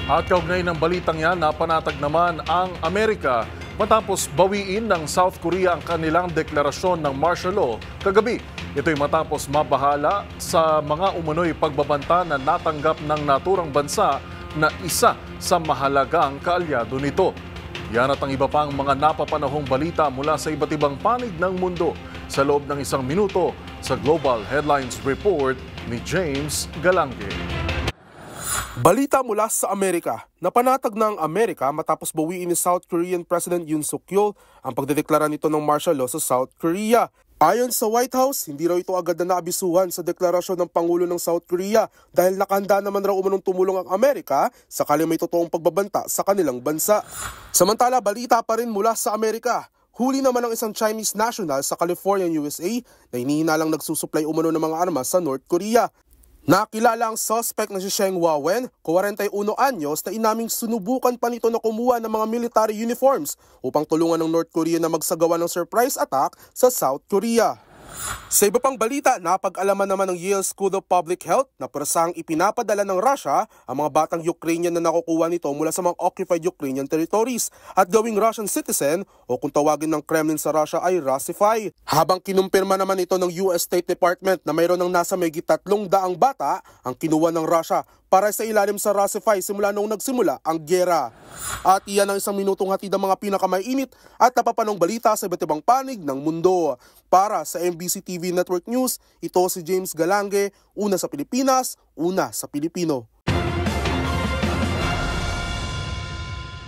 At kaugnay ng balitang yan, napanatag naman ang Amerika matapos bawiin ng South Korea ang kanilang deklarasyon ng martial law kagabi. Ito'y matapos mabahala sa mga umunoy pagbabanta na natanggap ng naturang bansa na isa sa mahalagang kaalyado nito. Yan at ang iba pang mga napapanahong balita mula sa iba't ibang panig ng mundo sa loob ng isang minuto sa Global Headlines Report ni James Galange. Balita mula sa Amerika. Napanatag ng Amerika matapos bawiin ni South Korean President Yoon Suk-yeol ang pagdedeklara nito ng martial law sa South Korea. Ayon sa White House, hindi raw ito agad na naabisuhan sa deklarasyon ng Pangulo ng South Korea dahil nakahanda naman raw umunong tumulong ang Amerika sakali may totoong pagbabanta sa kanilang bansa. Samantala, balita pa rin mula sa Amerika. Huli naman ang isang Chinese national sa California, USA na hinihinalang nagsusupply umano ng mga armas sa North Korea. Nakilala ang suspect na si Sheng Wawen, 41 anyos, na inaming sinubukan pa nito na kumuha ng mga military uniforms upang tulungan ng North Korea na magsagawa ng surprise attack sa South Korea. Sa iba pang balita, napag-alaman naman ng Yale School of Public Health na parasang ipinapadala ng Russia ang mga batang Ukrainian na nakukuha nito mula sa mga occupied Ukrainian territories at gawing Russian citizen o kung tawagin ng Kremlin sa Russia ay Russify. Habang kinumpirma naman ito ng US State Department na mayroon ng nasa mahigit 300 bata ang kinuha ng Russia para sa ilalim sa Russify simula noong nagsimula ang gyera. At iyan ang isang minutong hatid ng mga pinakamainit at napapanong balita sa iba't ibang panig ng mundo. Para sa MBC TV Network News, ito si James Galange, una sa Pilipinas, una sa Pilipino.